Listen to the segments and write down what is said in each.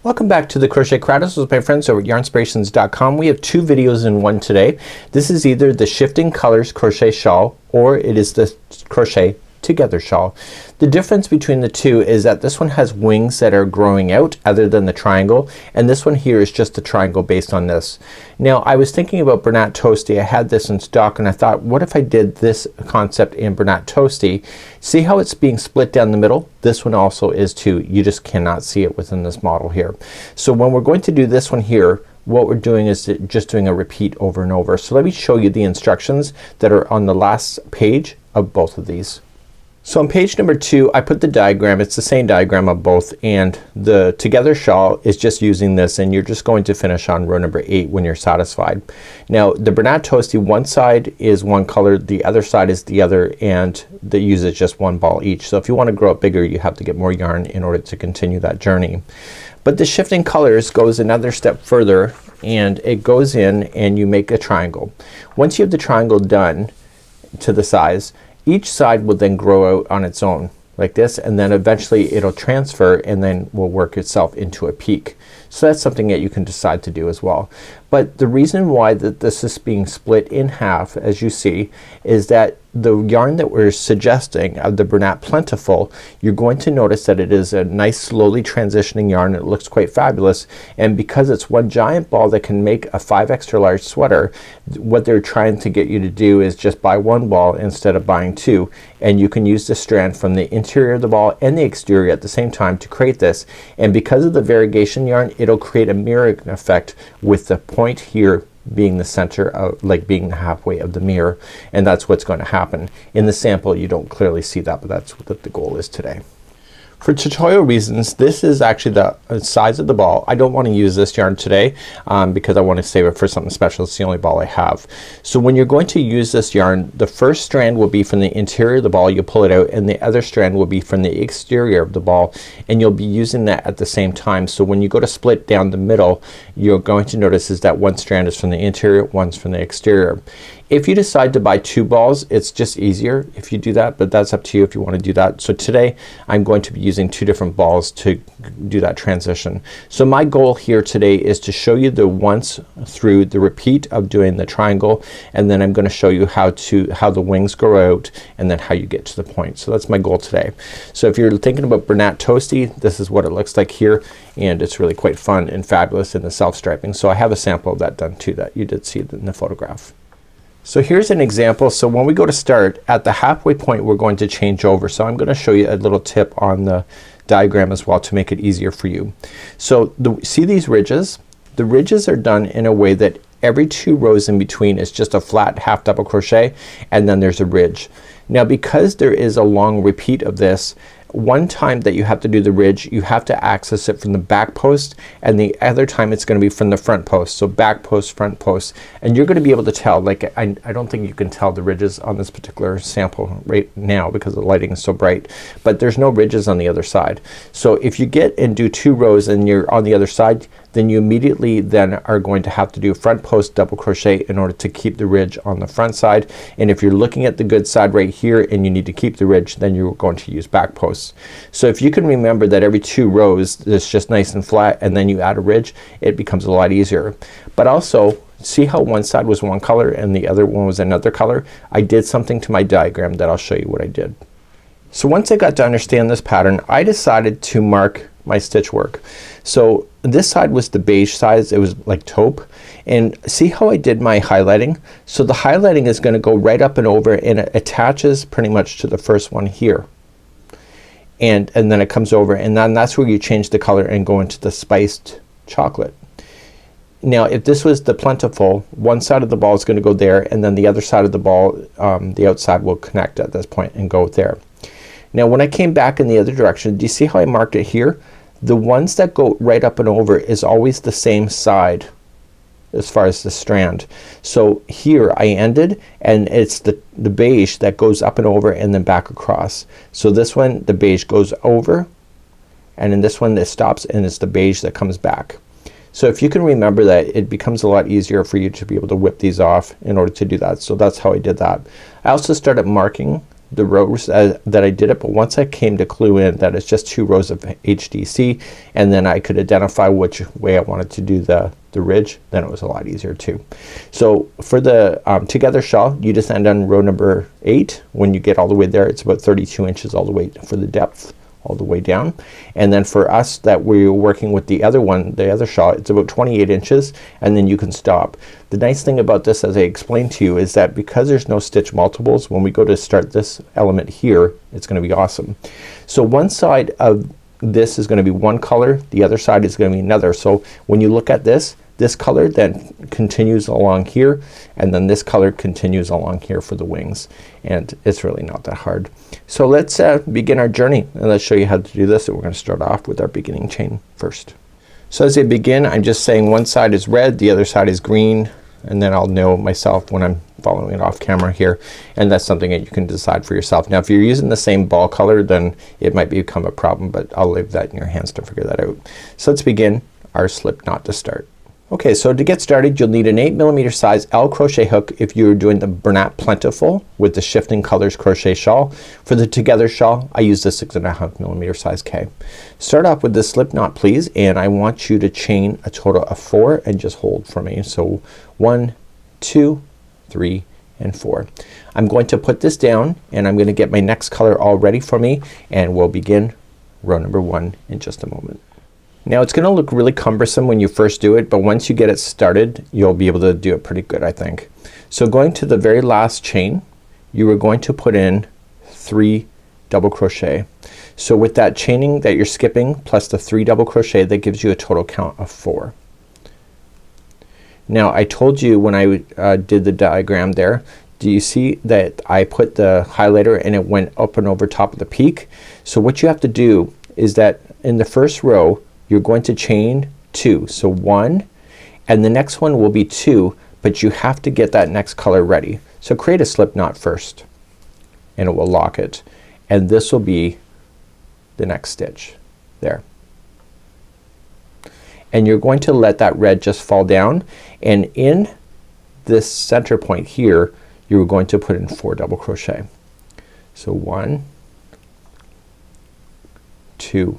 Welcome back to the Crochet Crowdhouse with my friends over at yarnspirations.com. We have two videos in one today. This is either the Shifting Colors Crochet Shawl or it is the Crochet Together Shawl. The difference between the two is that this one has wings that are growing out other than the triangle, and this one here is just a triangle based on this. Now I was thinking about Bernat Toasty. I had this in stock and I thought, what if I did this concept in Bernat Toasty? See how it's being split down the middle? This one also is too. You just cannot see it within this model here. So when we're going to do this one here, what we're doing is just doing a repeat over and over. So let me show you the instructions that are on the last page of both of these. So on page number 2 I put the diagram. It's the same diagram of both, and the Together Shawl is just using this, and you're just going to finish on row number 8 when you're satisfied. Now the Bernat Toasty, one side is one color, the other side is the other, and they uses just one ball each. So if you want to grow it bigger you have to get more yarn in order to continue that journey. But the Shifting Colors goes another step further, and it goes in and you make a triangle. Once you have the triangle done to the size, each side will then grow out on its own like this, and then eventually it'll transfer and then will work itself into a peak. So that's something that you can decide to do as well. But the reason why that this is being split in half, as you see, is that the yarn that we're suggesting of the Bernat Plentiful, you're going to notice that it is a nice slowly transitioning yarn. It looks quite fabulous, and because it's one giant ball that can make a 5 extra large sweater, what they're trying to get you to do is just buy one ball instead of buying two, and you can use the strand from the interior of the ball and the exterior at the same time to create this. And because of the variegation yarn, it'll create a mirroring effect with the point here being the center of, like being halfway of the mirror, and that's what's going to happen. In the sample you don't clearly see that, but that's what the goal is today. For tutorial reasons, this is actually the size of the ball. I don't want to use this yarn today because I want to save it for something special. It's the only ball I have. So when you're going to use this yarn, the first strand will be from the interior of the ball. You'll pull it out, and the other strand will be from the exterior of the ball, and you'll be using that at the same time. So when you go to split down the middle, you're going to notice is that one strand is from the interior, one's from the exterior. If you decide to buy two balls, it's just easier if you do that, but that's up to you if you want to do that. So today I'm going to be using two different balls to do that transition. So my goal here today is to show you the once through the repeat of doing the triangle, and then I'm going to show you how the wings grow out and then how you get to the point. So that's my goal today. So if you're thinking about Bernat Toasty, this is what it looks like here, and it's really quite fun and fabulous in the self-striping. So I have a sample of that done too that you did see in the photograph. So here's an example. So when we go to start, at the halfway point we're going to change over. So I'm going to show you a little tip on the diagram as well to make it easier for you. So see these ridges? The ridges are done in a way that every 2 rows in between is just a flat half double crochet, and then there's a ridge. Now because there is a long repeat of this, one time that you have to do the ridge you have to access it from the back post, and the other time it's going to be from the front post. So back post, front post, and you're going to be able to tell, like I don't think you can tell the ridges on this particular sample right now because the lighting is so bright, but there's no ridges on the other side. So if you get and do 2 rows and you're on the other side, then you immediately then are going to have to do front post double crochet in order to keep the ridge on the front side. And if you're looking at the good side right here and you need to keep the ridge, then you're going to use back posts. So if you can remember that every 2 rows it's just nice and flat, and then you add a ridge, it becomes a lot easier. But also see how one side was one color and the other one was another color? I did something to my diagram that I'll show you what I did. So once I got to understand this pattern, I decided to mark my stitch work. So this side was the beige size, it was like taupe, and see how I did my highlighting? So the highlighting is going to go right up and over, and it attaches pretty much to the first one here, and then it comes over, and then that's where you change the color and go into the spiced chocolate. Now if this was the Plentiful, one side of the ball is going to go there, and then the other side of the ball, the outside will connect at this point and go there. Now when I came back in the other direction, do you see how I marked it here? The ones that go right up and over is always the same side as far as the strand. So here I ended, and it's the beige that goes up and over and then back across. So this one the beige goes over, and in this one this stops and it's the beige that comes back. So if you can remember that, it becomes a lot easier for you to be able to whip these off in order to do that. So that's how I did that. I also started marking the rows that I did it, but once I came to clue in that it's just 2 rows of HDC and then I could identify which way I wanted to do the ridge, then it was a lot easier too. So for the together shawl, you just end on row number 8. When you get all the way there, it's about 32 inches all the way for the depth, all the way down. And then for us that we're working with the other one, the other shawl, it's about 28 inches and then you can stop. The nice thing about this, as I explained to you, is that because there's no stitch multiples, when we go to start this element here, it's gonna be awesome. So one side of this is gonna be one color, the other side is gonna be another. So when you look at this color then continues along here and then this color continues along here for the wings, and it's really not that hard. So let's begin our journey and let's show you how to do this. And we're gonna start off with our beginning chain first. So as I begin, I'm just saying one side is red, the other side is green, and then I'll know myself when I'm following it off camera here, and that's something that you can decide for yourself. Now if you're using the same ball color then it might become a problem, but I'll leave that in your hands to figure that out. So let's begin our slip knot to start. Okay, so to get started you'll need an 8mm size L crochet hook if you're doing the Bernat Plentiful with the Shifting Colours Crochet Shawl. For the Together Shawl I use the 6.5mm size K. Start off with the slip knot please, and I want you to chain a total of 4 and just hold for me. So 1, 2, 3, and 4. I'm going to put this down and I'm gonna get my next color all ready for me, and we'll begin row number 1 in just a moment. Now it's gonna look really cumbersome when you first do it, but once you get it started you'll be able to do it pretty good, I think. So going to the very last chain, you are going to put in 3 double crochet. So with that chaining that you're skipping plus the 3 double crochet, that gives you a total count of 4. Now I told you when I did the diagram there, do you see that I put the highlighter and it went up and over top of the peak? So what you have to do is that in the first row you're going to chain 2. So 1 and the next one will be 2, but you have to get that next color ready. So create a slip knot first and it will lock it, and this will be the next stitch there. And you're going to let that red just fall down, and in this center point here you're going to put in 4 double crochet. So 1, 2,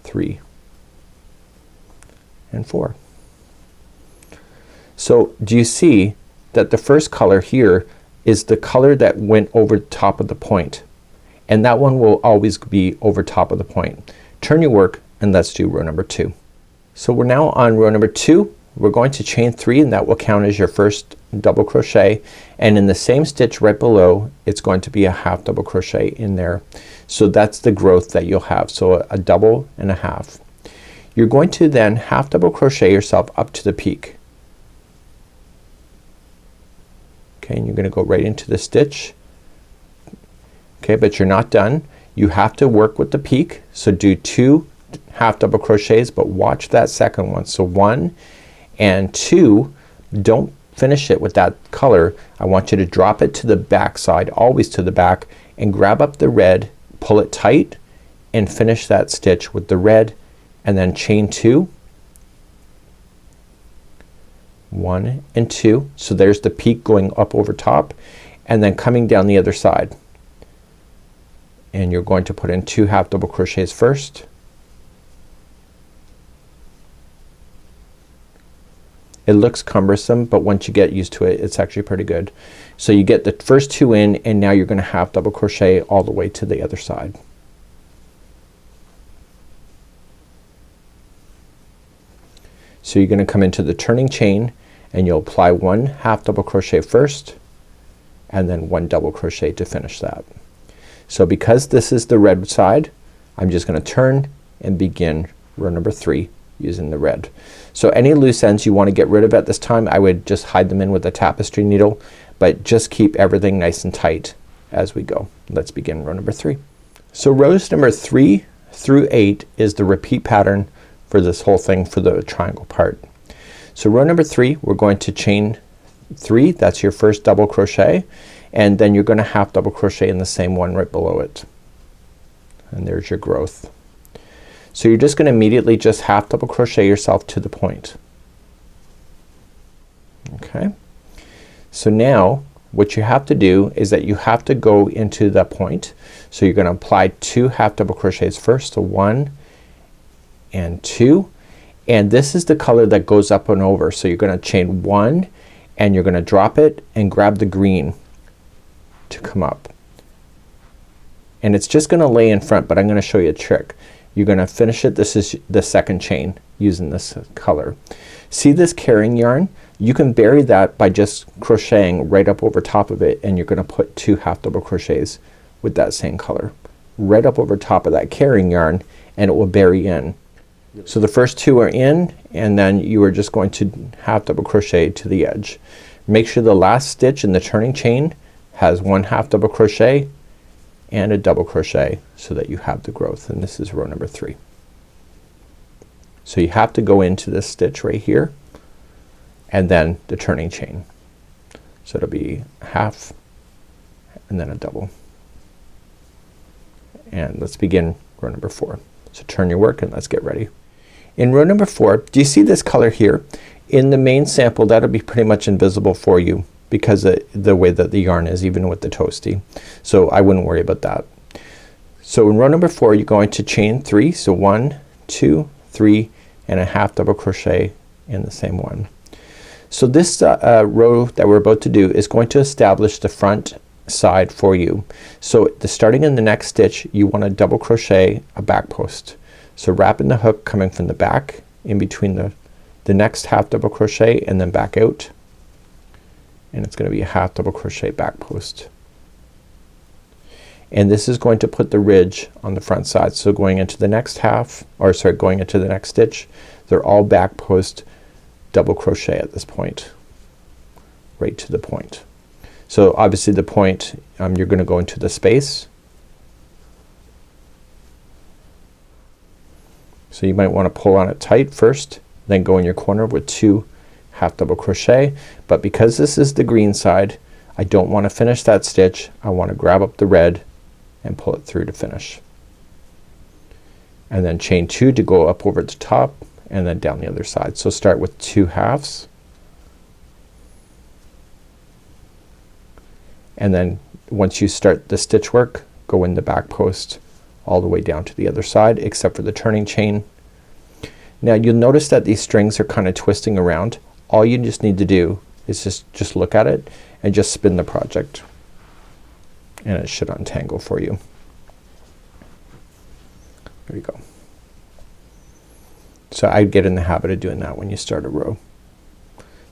3, and 4. So do you see that the first color here is the color that went over top of the point, and that one will always be over top of the point. Turn your work and let's do row number 2. So we're now on row number 2. We're going to chain 3 and that will count as your first double crochet, and in the same stitch right below it's going to be a half double crochet in there. So that's the growth that you'll have. So a double and a half. You're going to then half double crochet yourself up to the peak. Okay, and you're gonna go right into the stitch. Okay, but you're not done. You have to work with the peak. So do 2 half double crochets, but watch that second one. So 1 and 2, don't finish it with that color. I want you to drop it to the back side, always to the back, and grab up the red, pull it tight, and finish that stitch with the red, and then chain 2, 1 and 2. So there's the peak going up over top, and then coming down the other side, and you're going to put in 2 half double crochets first, it looks cumbersome, but once you get used to it it's actually pretty good. So you get the first 2 in, and now you're gonna half double crochet all the way to the other side. So you're gonna come into the turning chain and you'll apply 1 half double crochet first and then 1 double crochet to finish that. So because this is the red side, I'm just gonna turn and begin row number 3 using the red. So any loose ends you want to get rid of at this time, I would just hide them in with a tapestry needle, but just keep everything nice and tight as we go. Let's begin row number 3. So rows number 3 through 8 is the repeat pattern for this whole thing for the triangle part. So row number 3 we're going to chain 3, that's your first double crochet, and then you're gonna half double crochet in the same one right below it, and there's your growth. So you're just gonna immediately just half double crochet yourself to the point. Okay, so now what you have to do is that you have to go into the point. So you're gonna apply 2 half double crochets first. So 1 and 2, and this is the color that goes up and over. So you're gonna chain 1 and you're gonna drop it and grab the green to come up, and it's just gonna lay in front, but I'm gonna show you a trick. You're gonna finish it. This is the second chain using this color. See this carrying yarn? You can bury that by just crocheting right up over top of it, and you're gonna put 2 half double crochets with that same color right up over top of that carrying yarn, and it will bury in. So the first 2 are in, and then you are just going to half double crochet to the edge. Make sure the last stitch in the turning chain has 1 half double crochet and a double crochet so that you have the growth, and this is row number 3. So you have to go into this stitch right here and then the turning chain. So it'll be half and then a double. And let's begin row number 4. So turn your work and let's get ready. In row number 4, do you see this color here? In the main sample that'll be pretty much invisible for you because of the way that the yarn is, even with the toasty. So I wouldn't worry about that. So in row number 4 you're going to chain 3. So 1, 2, 3 and a half double crochet in the same one. So this row that we're about to do is going to establish the front side for you. So starting in the next stitch you want to double crochet a back post. So wrap in the hook coming from the back in between the next half double crochet and then back out, and it's gonna be a half double crochet back post. And this is going to put the ridge on the front side. So going into the next half, or sorry, going into the next stitch, they're all back post double crochet at this point, right to the point. So obviously the point you're gonna go into the space. So you might want to pull on it tight first, then go in your corner with 2 half double crochet, but because this is the green side I don't want to finish that stitch. I want to grab up the red and pull it through to finish, and then chain 2 to go up over the top and then down the other side. So start with 2 halves, and then once you start the stitch work go in the back post all the way down to the other side except for the turning chain. Now you'll notice that these strings are kind of twisting around. All you just need to do is just look at it and just spin the project, and it should untangle for you. There you go. So I'd get in the habit of doing that when you start a row.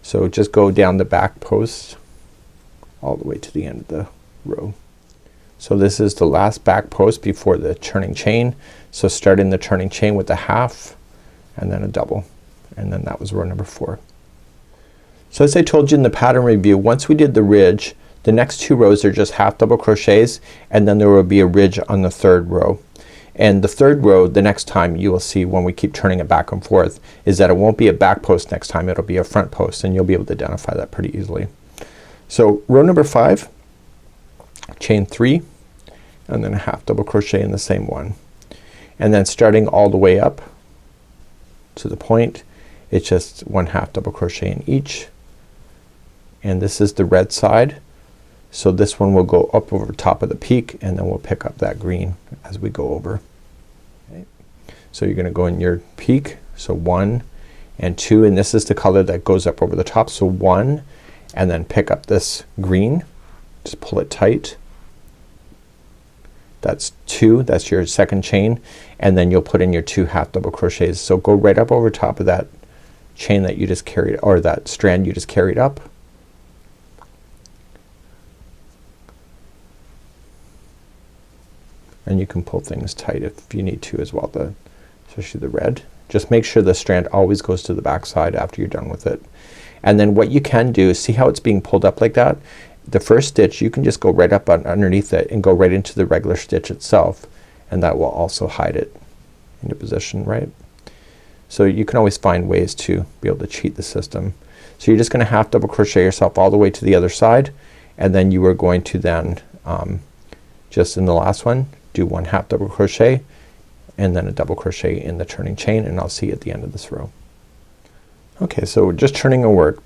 So just go down the back post all the way to the end of the row. So this is the last back post before the turning chain. So start in the turning chain with a half and then a double, and then that was row number 4. So as I told you in the pattern review, once we did the ridge, the next 2 rows are just half double crochets, and then there will be a ridge on the 3rd row. And the 3rd row, the next time you will see when we keep turning it back and forth, is that it won't be a back post next time, it'll be a front post, and you'll be able to identify that pretty easily. So row number 5, chain 3 and then a half double crochet in the same one, and then starting all the way up to the point it's just 1 half double crochet in each, and this is the red side. So this one will go up over top of the peak, and then we'll pick up that green as we go over. Okay. So you're gonna go in your peak, so 1 and 2, and this is the color that goes up over the top. So 1 and then pick up this green, just pull it tight. That's 2, that's your second chain, and then you'll put in your 2 half double crochets. So go right up over top of that chain that you just carried, or that strand you just carried up. And you can pull things tight if you need to as well, especially the red. Just make sure the strand always goes to the back side after you're done with it. And then what you can do is see how it's being pulled up like that. The first stitch you can just go right up underneath it and go right into the regular stitch itself, and that will also hide it into position, right? So you can always find ways to be able to cheat the system. So you're just gonna half double crochet yourself all the way to the other side, and then you are going to then just in the last one do 1 half double crochet and then a double crochet in the turning chain, and I'll see you at the end of this row. Okay, so we're just turning a work,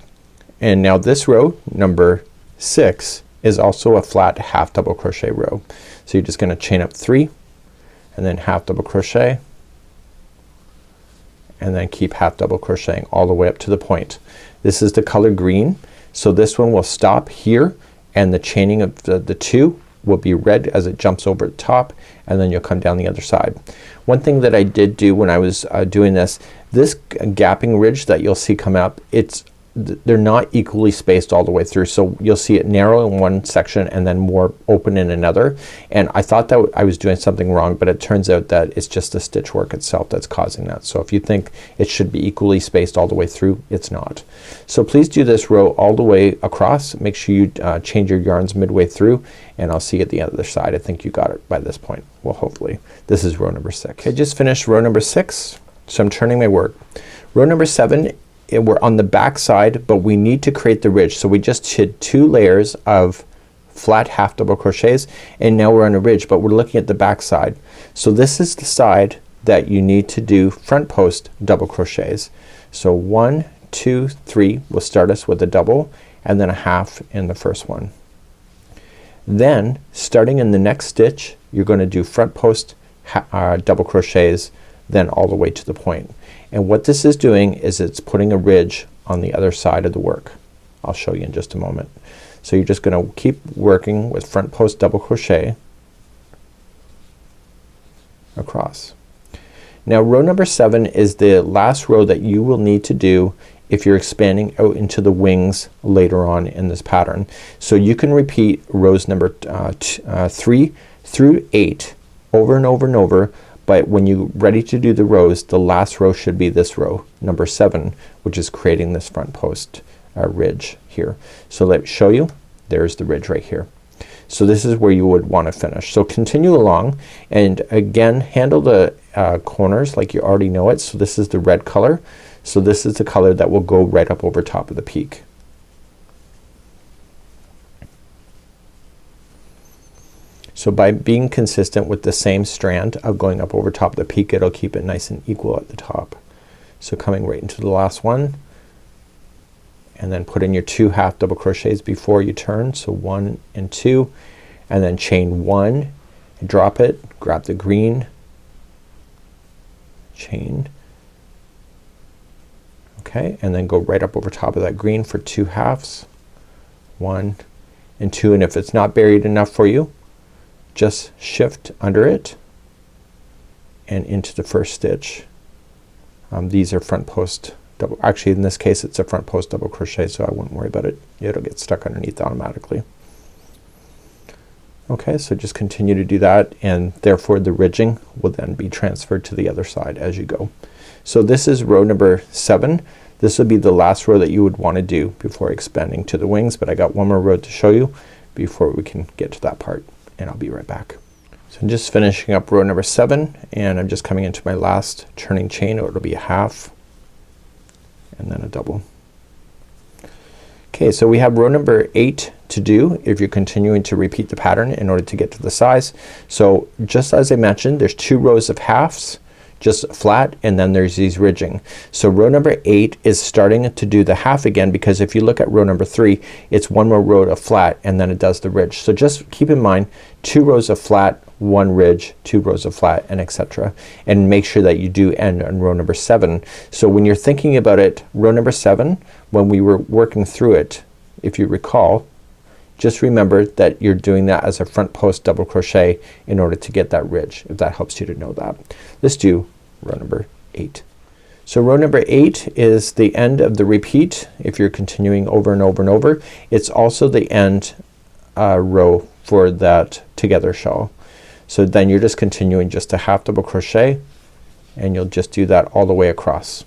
and now this row number 6 is also a flat half double crochet row. So you're just gonna chain up 3 and then half double crochet and then keep half double crocheting all the way up to the point. This is the color green, so this one will stop here and the chaining of the 2 will be red as it jumps over the top, and then you'll come down the other side. One thing that I did do when I was doing this gapping ridge that you'll see come up, they're not equally spaced all the way through, so you'll see it narrow in one section and then more open in another, and I thought that I was doing something wrong, but it turns out that it's just the stitch work itself that's causing that. So if you think it should be equally spaced all the way through, it's not. So please do this row all the way across. Make sure you change your yarns midway through, and I'll see you at the other side. I think you got it by this point. Well, hopefully. This is row number 6. I just finished row number 6, so I'm turning my work. Row number 7, we're on the back side, but we need to create the ridge. So we just did 2 layers of flat half double crochets, and now we're on a ridge, but we're looking at the back side. So this is the side that you need to do front post double crochets. So 1, 2, 3 will start us with a double and then a half in the first one. Then starting in the next stitch, you're going to do front post double crochets, then all the way to the point. And what this is doing is it's putting a ridge on the other side of the work. I'll show you in just a moment. So you're just gonna keep working with front post double crochet across. Now row number 7 is the last row that you will need to do if you're expanding out into the wings later on in this pattern. So you can repeat rows number 3 through 8 over and over and over, but when you're ready to do the rows, the last row should be this row, number 7, which is creating this front post ridge here. So let me show you. There's the ridge right here. So this is where you would want to finish. So continue along, and again handle the corners like you already know it. So this is the red color. So this is the color that will go right up over top of the peak. So by being consistent with the same strand of going up over top of the peak, it'll keep it nice and equal at the top. So coming right into the last one, and then put in your 2 half double crochets before you turn. So 1 and 2, and then chain 1 and drop it, grab the green, chain, okay, and then go right up over top of that green for 2 halves, 1 and 2, and if it's not buried enough for you, just shift under it and into the first stitch. These are front post double, actually in this case it's a front post double crochet, so I wouldn't worry about it. It'll get stuck underneath automatically. Okay, so just continue to do that, and therefore the ridging will then be transferred to the other side as you go. So this is row number 7. This would be the last row that you would want to do before expanding to the wings, but I got one more row to show you before we can get to that part, and I'll be right back. So I'm just finishing up row number 7, and I'm just coming into my last turning chain. It'll be a half and then a double. Okay, so we have row number 8 to do if you're continuing to repeat the pattern in order to get to the size. So just as I mentioned, there's 2 rows of halves, just flat, and then there's these ridging. So row number 8 is starting to do the half again, because if you look at row number 3, it's 1 more row of flat and then it does the ridge. So just keep in mind 2 rows of flat, 1 ridge, 2 rows of flat, and etc. And make sure that you do end on row number 7. So when you're thinking about it, row number 7, when we were working through it, if you recall, just remember that you're doing that as a front post double crochet in order to get that ridge, if that helps you to know that. Let's do row number 8. So row number 8 is the end of the repeat. If you're continuing over and over and over, it's also the end row for that together shawl. So then you're just continuing just a half double crochet, and you'll just do that all the way across.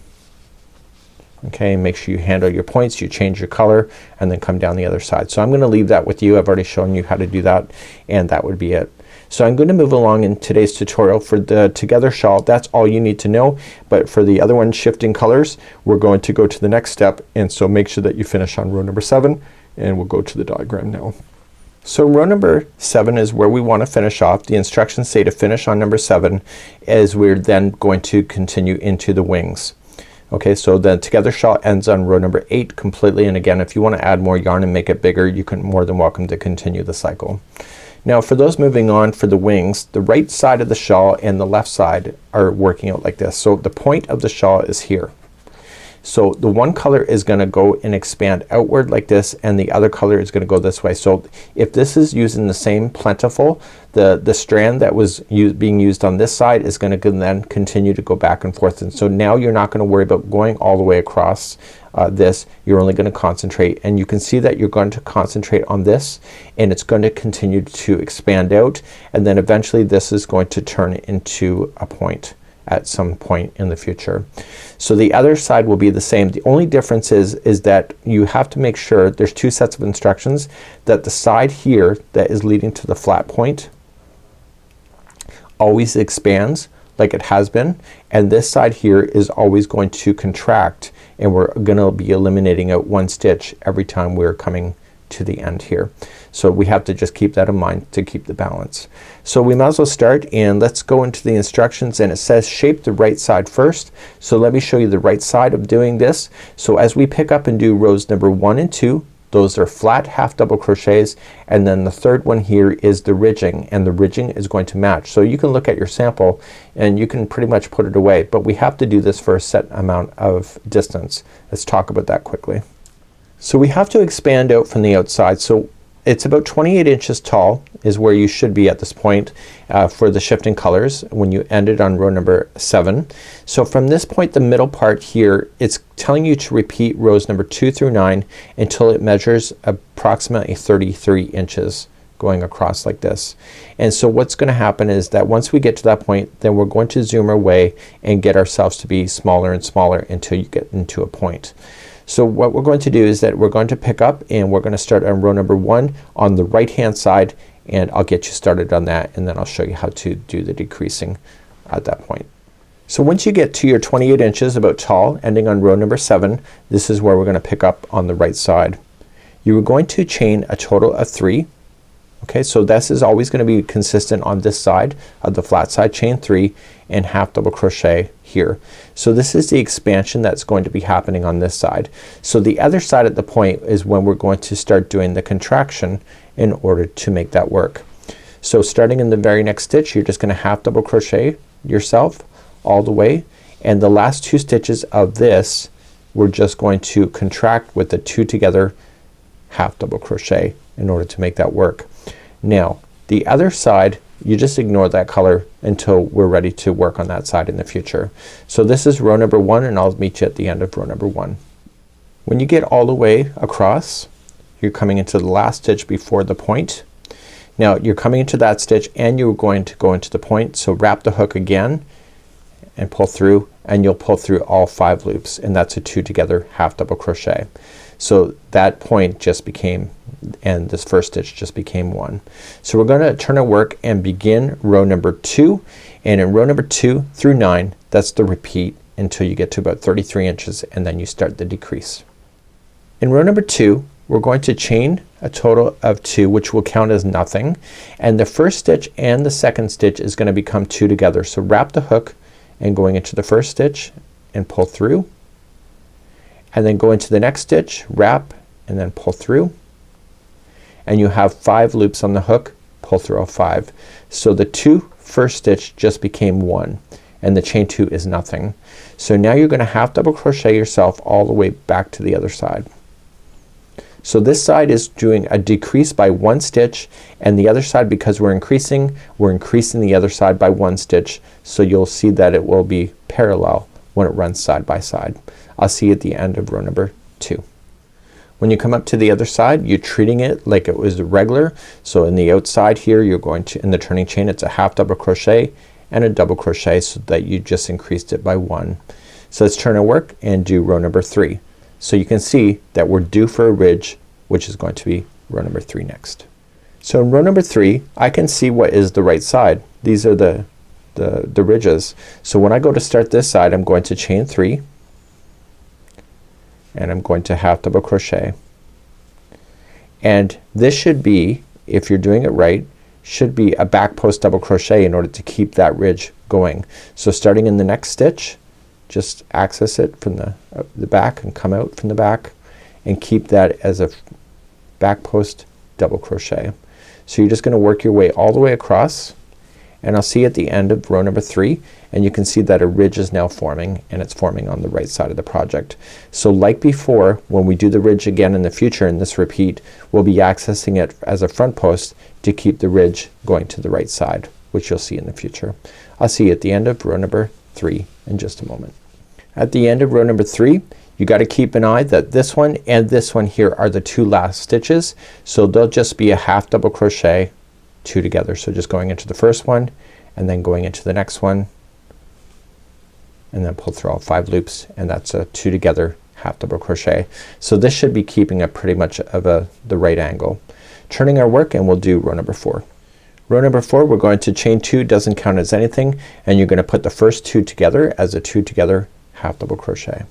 Okay, make sure you handle your points, you change your color, and then come down the other side. So I'm gonna leave that with you. I've already shown you how to do that, and that would be it. So I'm going to move along in today's tutorial. For the together shawl, that's all you need to know, but for the other one, shifting colors, we're going to go to the next step, and so make sure that you finish on row number 7, and we'll go to the diagram now. So row number 7 is where we want to finish off. The instructions say to finish on number 7 as we're then going to continue into the wings. Okay, so the together shawl ends on row number 8 completely, and again if you want to add more yarn and make it bigger, you can more than welcome to continue the cycle. Now for those moving on for the wings, the right side of the shawl and the left side are working out like this. So the point of the shawl is here. So the one color is gonna go and expand outward like this, and the other color is gonna go this way. So if this is using the same Plentiful, the strand that was being used on this side is gonna then continue to go back and forth. And so now you're not gonna worry about going all the way across this. You're only gonna concentrate, and you can see that you're going to concentrate on this, and it's going to continue to expand out, and then eventually this is going to turn into a point at some point in the future. So the other side will be the same. The only difference is that you have to make sure there's 2 sets of instructions, that the side here that is leading to the flat point always expands like it has been, and this side here is always going to contract, and we're gonna be eliminating out 1 stitch every time we're coming to the end here. So we have to just keep that in mind to keep the balance. So we might as well start, and let's go into the instructions, and it says shape the right side first. So let me show you the right side of doing this. So as we pick up and do rows number 1 and 2, those are flat half double crochets, and then the third one here is the ridging, and the ridging is going to match. So you can look at your sample and you can pretty much put it away, but we have to do this for a set amount of distance. Let's talk about that quickly. So we have to expand out from the outside. So it's about 28 inches tall is where you should be at this point for the shifting colors when you ended on row number 7. So from this point, the middle part here, it's telling you to repeat rows number 2 through 9 until it measures approximately 33 inches going across like this. And so what's gonna happen is that once we get to that point, then we're going to zoom our way and get ourselves to be smaller and smaller until you get into a point. So what we're going to do is that we're going to pick up, and we're gonna start on row number 1 on the right hand side, and I'll get you started on that, and then I'll show you how to do the decreasing at that point. So once you get to your 28 inches about tall ending on row number 7, this is where we're gonna pick up on the right side. You are going to chain a total of 3. Okay, so this is always gonna be consistent on this side of the flat side. Chain 3 and half double crochet here. So this is the expansion that's going to be happening on this side. So the other side at the point is when we're going to start doing the contraction in order to make that work. So starting in the very next stitch, you're just gonna half double crochet yourself all the way, and the last 2 stitches of this we're just going to contract with the 2 together half double crochet in order to make that work. Now the other side, you just ignore that color until we're ready to work on that side in the future. So this is row number 1, and I'll meet you at the end of row number 1. When you get all the way across, you're coming into the last stitch before the point. Now you're coming into that stitch and you're going to go into the point, so wrap the hook again and pull through, and you'll pull through all 5 loops, and that's a 2 together half double crochet. So that point just became, and this first stitch just became 1. So we're gonna turn our work and begin row number 2, and in row number 2 through 9, that's the repeat until you get to about 33 inches, and then you start the decrease. In row number 2, we're going to chain a total of 2, which will count as nothing, and the first stitch and the second stitch is gonna become 2 together. So wrap the hook and going into the first stitch and pull through, and then go into the next stitch, wrap, and then pull through, and you have 5 loops on the hook, pull through all 5. So the 2 first stitch just became 1, and the chain 2 is nothing. So now you're gonna half double crochet yourself all the way back to the other side. So this side is doing a decrease by 1 stitch, and the other side, because we're increasing the other side by 1 stitch, so you'll see that it will be parallel when it runs side by side. I'll see you at the end of row number 2. When you come up to the other side, you're treating it like it was regular. So in the outside here, you're going to, in the turning chain, it's a half double crochet and a double crochet, so that you just increased it by 1. So let's turn our work and do row number 3. So you can see that we're due for a ridge, which is going to be row number 3 next. So in row number 3, I can see what is the right side. These are the ridges. So when I go to start this side, I'm going to chain 3, and I'm going to half double crochet, and this should be, if you're doing it right, should be a back post double crochet in order to keep that ridge going. So starting in the next stitch, just access it from the back and come out from the back and keep that as a back post double crochet. So you're just gonna work your way all the way across, and I'll see at the end of row number 3, and you can see that a ridge is now forming, and it's forming on the right side of the project. So like before, when we do the ridge again in the future in this repeat, we'll be accessing it as a front post to keep the ridge going to the right side, which you'll see in the future. I'll see you at the end of row number 3 in just a moment. At the end of row number 3, you gotta keep an eye that this one and this one here are the 2 last stitches, so they'll just be a half double crochet, 2 together. So just going into the first one and then going into the next one, and then pull through all 5 loops, and that's a 2 together half double crochet. So this should be keeping a pretty much of the right angle. Turning our work, and we'll do row number 4. Row number 4, we're going to chain 2, doesn't count as anything, and you're gonna put the first 2 together as a 2 together half double crochet.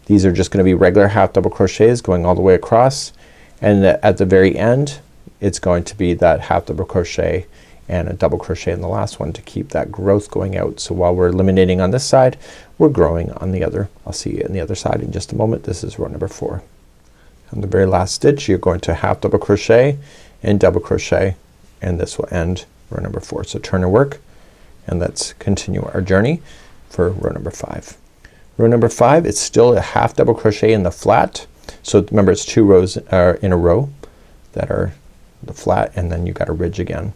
These are just gonna be regular half double crochets going all the way across, and at the very end it's going to be that half double crochet and a double crochet in the last one to keep that growth going out. So while we're eliminating on this side, we're growing on the other. I'll see you on the other side in just a moment. This is row number 4. On the very last stitch you're going to half double crochet and double crochet, and this will end row number 4. So turn and work, and let's continue our journey for row number 5. Row number 5, it's still a half double crochet in the flat. So remember, it's 2 rows in a row that are the flat, and then you got a ridge again.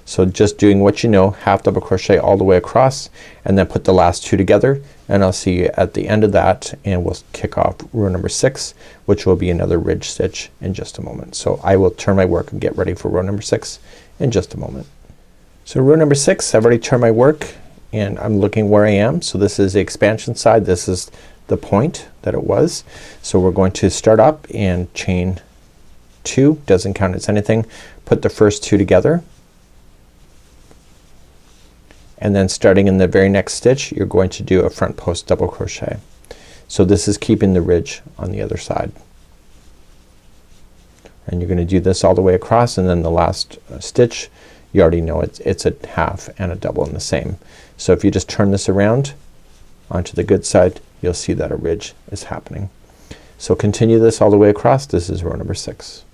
So just doing what you know, half double crochet all the way across, and then put the last 2 together, and I'll see you at the end of that, and we'll kick off row number 6, which will be another ridge stitch in just a moment. So I will turn my work and get ready for row number 6 in just a moment. So row number 6, I've already turned my work and I'm looking where I am. So this is the expansion side, this is the point that it was. So we're going to start up and chain 2, doesn't count as anything. Put the first 2 together, and then starting in the very next stitch you're going to do a front post double crochet. So this is keeping the ridge on the other side, and you're gonna do this all the way across, and then the last stitch you already know it's a half and a double in the same. So if you just turn this around onto the good side, you'll see that a ridge is happening. So continue this all the way across. This is row number 6.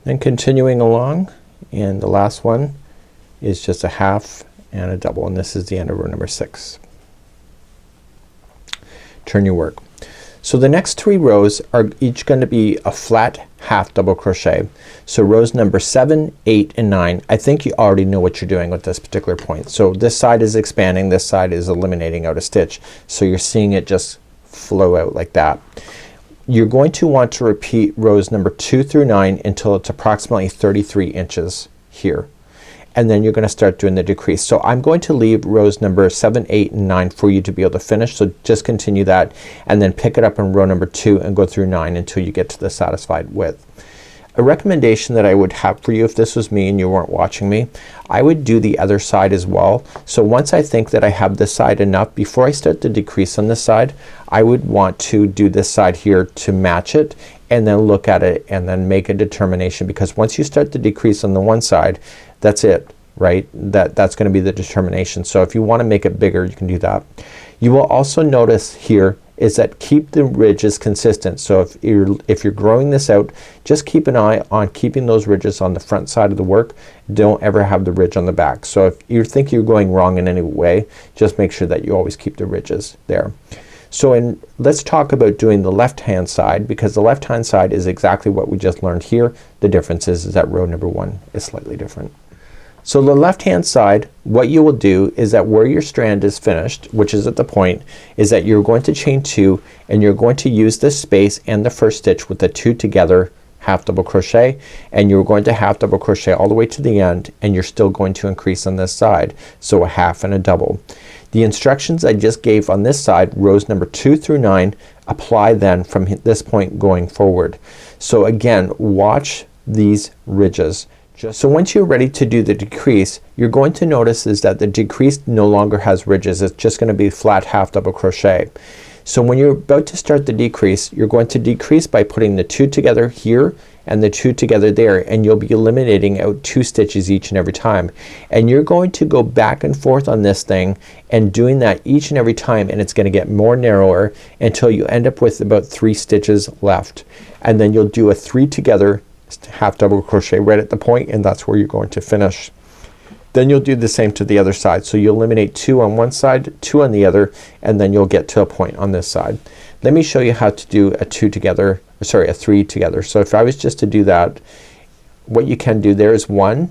Then continuing along, and the last one is just a half and a double, and this is the end of row number 6. Turn your work. So the next 3 rows are each going to be a flat half double crochet. So rows number 7, 8, and 9, I think you already know what you're doing with this particular point. So this side is expanding, this side is eliminating out a stitch. So you're seeing it just flow out like that. You're going to want to repeat rows number 2 through 9 until it's approximately 33 inches here. And then you're gonna start doing the decrease. So I'm going to leave rows number 7, 8, and 9 for you to be able to finish. So just continue that, and then pick it up in row number 2 and go through 9 until you get to the satisfied width. A recommendation that I would have for you, if this was me and you weren't watching me, I would do the other side as well. So once I think that I have this side enough, before I start to decrease on this side, I would want to do this side here to match it, and then look at it and then make a determination, because once you start to decrease on the one side, that's it, right? That's gonna be the determination. So if you wanna make it bigger, you can do that. You will also notice here is that keep the ridges consistent. So if you're growing this out, just keep an eye on keeping those ridges on the front side of the work. Don't ever have the ridge on the back. So if you think you're going wrong in any way, just make sure that you always keep the ridges there. So let's talk about doing the left hand side, because the left hand side is exactly what we just learned here. The difference is that row number 1 is slightly different. So the left hand side, what you will do is that where your strand is finished, which is at the point, is that you're going to chain 2, and you're going to use this space and the first stitch with the 2 together half double crochet, and you're going to half double crochet all the way to the end, and you're still going to increase on this side. So a half and a double. The instructions I just gave on this side, rows number 2 through 9, apply then from this point going forward. So again, watch these ridges. So once you're ready to do the decrease, you're going to notice is that the decrease no longer has ridges. It's just gonna be flat half double crochet. So when you're about to start the decrease, you're going to decrease by putting the 2 together here and the 2 together there, and you'll be eliminating out 2 stitches each and every time. And you're going to go back and forth on this thing and doing that each and every time, and it's gonna get more narrower until you end up with about 3 stitches left. And then you'll do a 3 together half double crochet right at the point, and that's where you're going to finish. Then you'll do the same to the other side. So you'll eliminate 2 on one side, 2 on the other, and then you'll get to a point on this side. Let me show you how to do a 2 together, sorry, a 3 together. So if I was just to do that, what you can do there is 1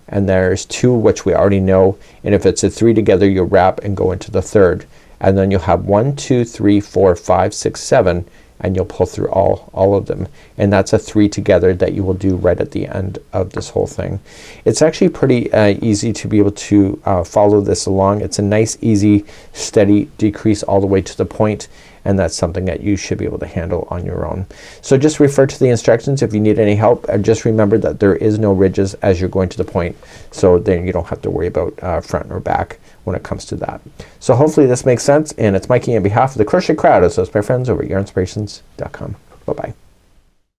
and there's 2, which we already know, and if it's a 3 together you'll wrap and go into the third, and then you'll have 1 2 3 4 5 6 7, and you'll pull through all of them, and that's a 3 together that you will do right at the end of this whole thing. It's actually pretty easy to be able to follow this along. It's a nice easy steady decrease all the way to the point, and that's something that you should be able to handle on your own. So just refer to the instructions if you need any help, and just remember that there is no ridges as you're going to the point, so then you don't have to worry about front or back when it comes to that. So hopefully this makes sense, and it's Mikey on behalf of the Crochet Crowd. So it's my friends over at yarnspirations.com. Bye bye.